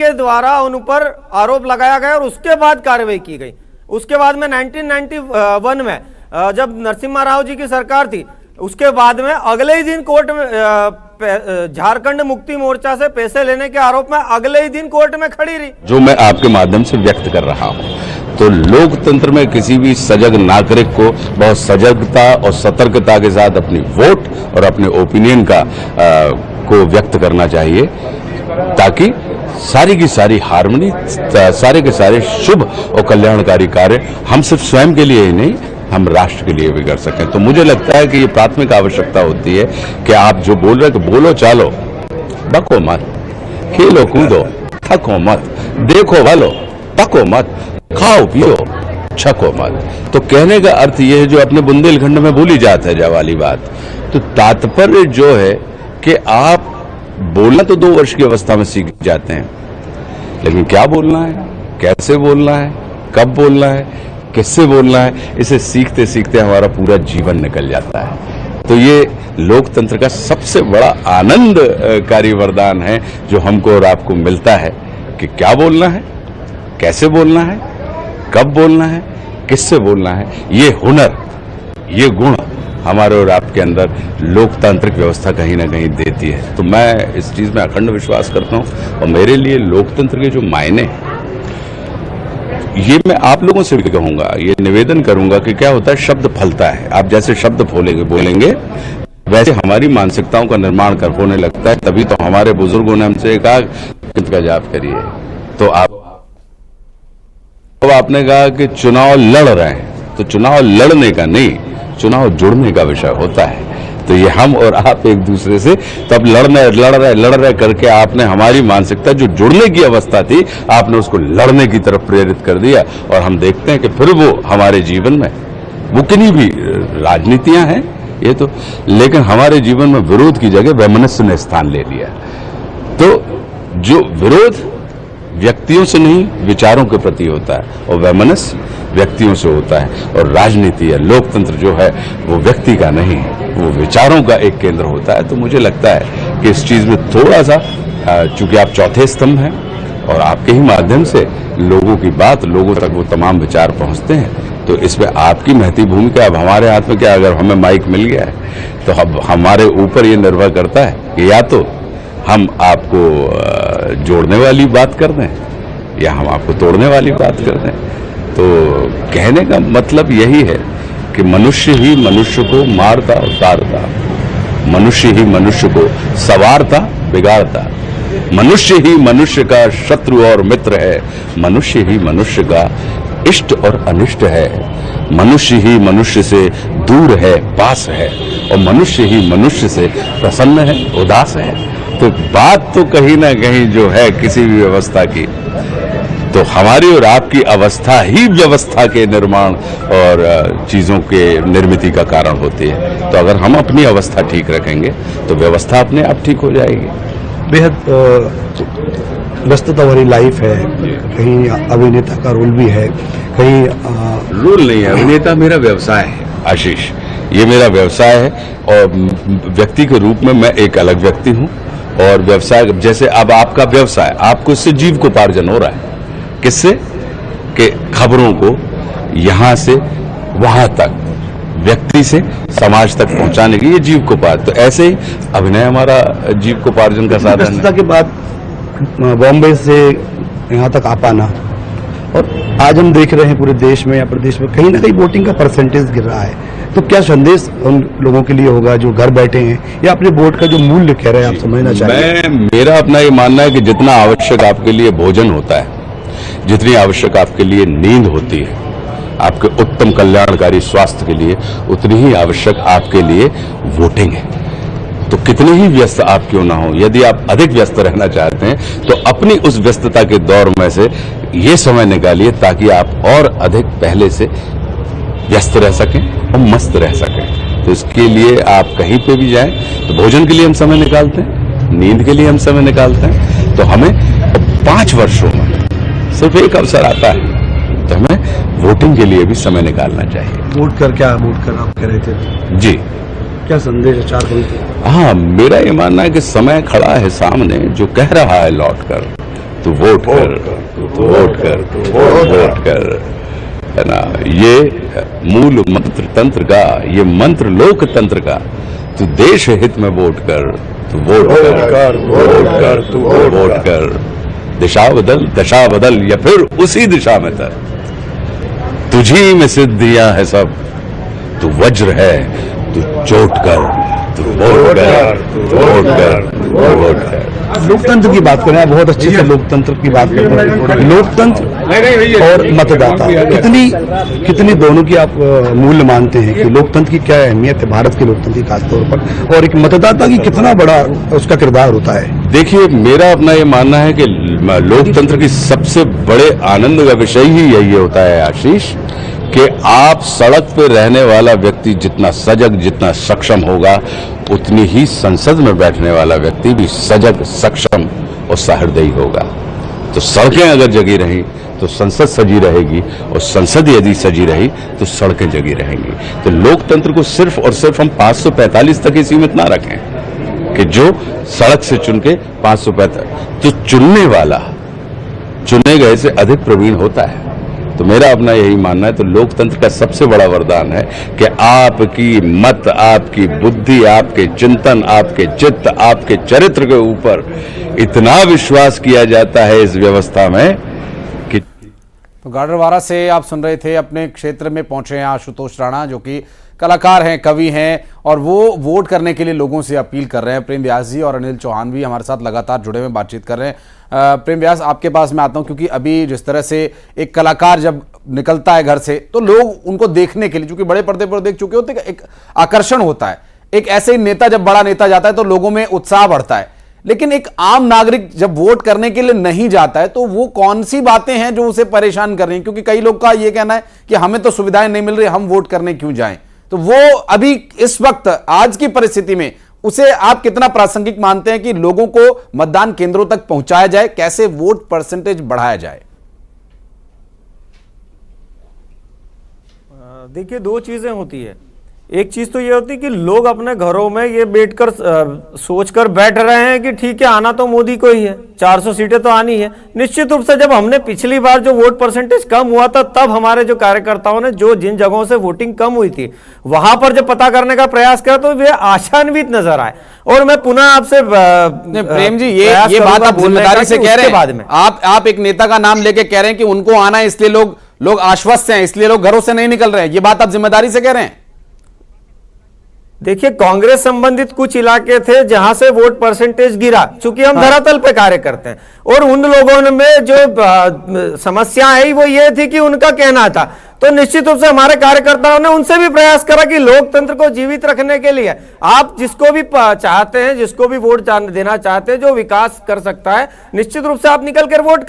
के द्वारा उन पर आरोप लगाया गया और उसके बाद कार्रवाई की गई। उसके बाद में 1991 में जब नरसिम्हा राव जी की सरकार थी, उसके बाद में अगले ही दिन कोर्ट में झारखंड मुक्ति मोर्चा से पैसे लेने के आरोप में अगले ही दिन कोर्ट में खड़ी रही। जो मैं आपके माध्यम से व्यक्त कर रहा हूं, तो लोकतंत्र में किसी भी सजग नागरिक को बहुत सजगता और सतर्कता के साथ अपनी वोट और अपने ओपिनियन को व्यक्त करना चाहिए, ताकि सारी की सारी हार्मनी, सारे के सारे शुभ और कल्याणकारी कार्य हम सिर्फ स्वयं के लिए ही नहीं, हम राष्ट्र के लिए भी कर सकें। तो मुझे लगता है कि ये प्राथमिक आवश्यकता होती है कि आप जो बोल रहे हैं कि बोलो चालो, बको मत, खेलो कूदो, थको मत, देखो भलो, पको मत, खाओ पियो, छको मत। तो कहने का अर्थ ये है, जो अपने बुंदेलखंड में बोली जाती है वाली बात, तो तात्पर्य जो है कि आप बोलना तो 2 वर्ष की अवस्था में सीख जाते हैं, लेकिन क्या बोलना है, कैसे बोलना है, कब बोलना है, किससे बोलना है, इसे सीखते सीखते हमारा पूरा जीवन निकल जाता है। तो ये लोकतंत्र का सबसे बड़ा आनंदकारी वरदान है जो हमको और आपको मिलता है कि क्या बोलना है, कैसे बोलना है, कब बोलना है, किससे बोलना है। ये हुनर, ये गुण हमारे और आपके अंदर लोकतांत्रिक व्यवस्था कहीं ना कहीं देती है। तो मैं इस चीज में अखंड विश्वास करता हूं, और मेरे लिए लोकतंत्र के जो मायने, ये मैं आप लोगों से भी कहूंगा, ये निवेदन करूंगा कि क्या होता है, शब्द फलता है। आप जैसे शब्द बोलेंगे वैसे हमारी मानसिकताओं का निर्माण होने लगता है। तभी तो हमारे बुजुर्गों ने हमसे कहा का जाप करिए। तो आपने कहा कि चुनाव लड़ रहे हैं, तो चुनाव लड़ने का नहीं, चुनाव जुड़ने का विषय होता है। तो ये हम और आप एक दूसरे से तब लड़ रहे करके आपने हमारी मानसिकता जो जुड़ने की अवस्था थी, आपने उसको लड़ने की तरफ प्रेरित कर दिया। और हम देखते हैं कि फिर वो हमारे जीवन में, वो किन्हीं भी राजनीतियां हैं ये तो, लेकिन हमारे जीवन में विरोध की जगह वैमनस्य ने स्थान ले लिया। तो जो विरोध व्यक्तियों से नहीं, विचारों के प्रति होता है, और वैमनस्य व्यक्तियों से होता है। और राजनीति या लोकतंत्र जो है वो व्यक्ति का नहीं, वो विचारों का एक केंद्र होता है। तो मुझे लगता है कि इस चीज में थोड़ा सा, चूंकि आप चौथे स्तंभ हैं और आपके ही माध्यम से लोगों की बात, लोगों तक वो तमाम विचार पहुंचते हैं, तो इसमें आपकी महती भूमिका। अब हमारे हाथ में क्या, अगर हमें माइक मिल गया है तो अब हमारे ऊपर ये निर्भर करता है कि या तो हम आपको जोड़ने वाली बात कर दें या हम आपको तोड़ने वाली बात कर दें। तो कहने का मतलब यही है कि मनुष्य ही मनुष्य को मारता और तारता, मनुष्य ही मनुष्य को संवारता बिगाड़ता, मनुष्य ही मनुष्य का शत्रु और मित्र है, मनुष्य ही मनुष्य का इष्ट और अनिष्ट है, मनुष्य ही मनुष्य से दूर है पास है, और मनुष्य ही मनुष्य से प्रसन्न है उदास है। तो बात तो कहीं ना कहीं जो है किसी भी व्यवस्था की, तो हमारी और आपकी अवस्था ही व्यवस्था के निर्माण और चीजों के निर्मित का कारण होती है। तो अगर हम अपनी अवस्था ठीक रखेंगे तो व्यवस्था अपने आप ठीक हो जाएगी। बेहद व्यस्तता भरी लाइफ है, कहीं अभिनेता का रोल भी है, कहीं रोल नहीं है, अभिनेता मेरा व्यवसाय है आशीष, ये मेरा व्यवसाय है। और व्यक्ति के रूप में मैं एक अलग व्यक्ति हूँ, और व्यवसाय जैसे अब आपका व्यवसाय, आपको इससे जीविकोपार्जन हो रहा है। किससे? कि खबरों को यहां से वहां तक, व्यक्ति से समाज तक पहुंचाने की, ये जीविकोपार्जन। तो ऐसे ही अभिनय हमारा जीविकोपार्जन का साधन है। व्यस्तता के बाद बॉम्बे से यहां तक आ पाना, और आज हम देख रहे हैं पूरे देश में या प्रदेश में कहीं ना कहीं वोटिंग का परसेंटेज गिर रहा है, तो क्या संदेश उन लोगों के लिए होगा जो घर बैठे हैं, या अपने वोट का जो मूल्य कह रहे हैं आप समझना चाहिए? मेरा अपना ये मानना है कि जितना आवश्यक आपके लिए भोजन होता है, जितनी आवश्यक आपके लिए नींद होती है, आपके उत्तम कल्याणकारी स्वास्थ्य के लिए, उतनी ही आवश्यक आपके लिए वोटिंग है। तो कितने ही व्यस्त आप क्यों ना हो, यदि आप अधिक व्यस्त रहना चाहते हैं तो अपनी उस व्यस्तता के दौर में से ये समय निकालिए, ताकि आप और अधिक पहले से व्यस्त रह सकें और मस्त रह सकें। तो इसके लिए आप कहीं पे भी जाएं, तो भोजन के लिए हम समय निकालते हैं, नींद के लिए हम समय निकालते हैं। तो हमें 5 वर्षों में सिर्फ एक अवसर आता है, तो हमें वोटिंग के लिए भी समय निकालना चाहिए। वोट कर आप कह रहे थे जी, क्या संदेश है 4 पंक्ति? हाँ, मेरा ये मानना है कि समय खड़ा है सामने जो कह रहा है लौट कर तू वोट कर, तू वोट कर, तू वोट कर, है ना। ये मूल मंत्र तंत्र का, ये मंत्र लोकतंत्र का, तू देश हित में वोट कर, तू वोट कर, वोट कर, तू वोट कर। दिशा बदल, दशा बदल, या फिर उसी दिशा में तर। तुझी में सिद्धियां है सब, तू वज्र है, तू चोट कर, तू वोट कर, तू वोट कर, तू वोट कर। लोकतंत्र की बात करें, बहुत अच्छे से लोकतंत्र की बात करते हैं। लोकतंत्र और मतदाता कितनी दोनों की आप मूल्य मानते हैं कि लोकतंत्र की क्या अहमियत है भारत के लोकतंत्र की खासतौर पर, और एक मतदाता की कितना बड़ा उसका किरदार होता है? देखिए, मेरा अपना ये मानना है कि लोकतंत्र की सबसे बड़े आनंद का विषय ही यही होता है आशीष, कि आप सड़क पर रहने वाला व्यक्ति जितना सजग, जितना सक्षम होगा, उतनी ही संसद में बैठने वाला व्यक्ति भी सजग, सक्षम और सहृदयी होगा। तो सड़कें अगर जगी रही तो संसद सजी रहेगी, और संसद यदि सजी रही तो सड़कें जगी रहेंगी। तो लोकतंत्र को सिर्फ और सिर्फ हम 545 तक ही सीमित ना रखें कि जो सड़क से चुन के 545, तो चुनने वाला चुने गए से अधिक प्रवीण होता है। तो मेरा अपना यही मानना है। तो लोकतंत्र का सबसे बड़ा वरदान है कि आपकी मत, आपकी बुद्धि, आपके चिंतन, आपके चित्त, आपके चरित्र के ऊपर इतना विश्वास किया जाता है इस व्यवस्था में कि। तो गाडरवारा से आप सुन रहे थे, अपने क्षेत्र में पहुंचे हैं आशुतोष राणा, जो कि कलाकार हैं, कवि हैं, और वो वोट करने के लिए लोगों से अपील कर रहे हैं। प्रेम व्यास जी और अनिल चौहान भी हमारे साथ लगातार जुड़े हुए बातचीत कर रहे हैं। प्रेम व्यास, आपके पास मैं आता हूं, क्योंकि अभी जिस तरह से एक कलाकार जब निकलता है घर से तो लोग उनको देखने के लिए, चूंकि बड़े पर्दे पर देख चुके होते हैं, एक आकर्षण होता है। एक ऐसे ही नेता, जब बड़ा नेता जाता है तो लोगों में उत्साह बढ़ता है, लेकिन एक आम नागरिक जब वोट करने के लिए नहीं जाता है तो वो कौन सी बातें हैं जो उसे परेशान कर रही हैं? क्योंकि कई लोग का ये कहना है कि हमें तो सुविधाएं नहीं मिल रही, हम वोट करने क्यों जाएं? तो वो अभी इस वक्त आज की परिस्थिति में उसे आप कितना प्रासंगिक मानते हैं कि लोगों को मतदान केंद्रों तक पहुंचाया जाए, कैसे वोट परसेंटेज बढ़ाया जाए? देखिए, दो चीजें होती है। एक चीज तो ये होती है कि लोग अपने घरों में ये बैठकर सोचकर बैठ रहे हैं कि ठीक है, आना तो मोदी को ही है, 400 सीटें तो आनी है। निश्चित रूप से जब हमने पिछली बार जो वोट परसेंटेज कम हुआ था, तब हमारे जो कार्यकर्ताओं ने जो जिन जगहों से वोटिंग कम हुई थी वहां पर जब पता करने का प्रयास किया तो वे आशान्वित नजर आए। और मैं पुनः आपसे प्रेम जी, ये बात आप जिम्मेदारी से कह रहे हैं, बाद में आप एक नेता का नाम लेके कह रहे हैं कि उनको आना है, इसलिए लोग आश्वस्त हैं, इसलिए लोग घरों से नहीं निकल रहे हैं, ये बात आप जिम्मेदारी से कह रहे हैं? देखिए, कांग्रेस संबंधित कुछ इलाके थे जहां से वोट परसेंटेज गिरा, चूंकि हम धरातल पे कार्य करते हैं, और उन लोगों में जो समस्या आई वो ये थी कि उनका कहना था। तो निश्चित रूप से हमारे कार्यकर्ताओं ने उनसे भी प्रयास करा कि लोकतंत्र को जीवित रखने के लिए आप जिसको भी चाहते हैं, जिसको भी वोट देना चाहते हैं, जो विकास कर सकता है, निश्चित रूप से आप निकल कर वोट कर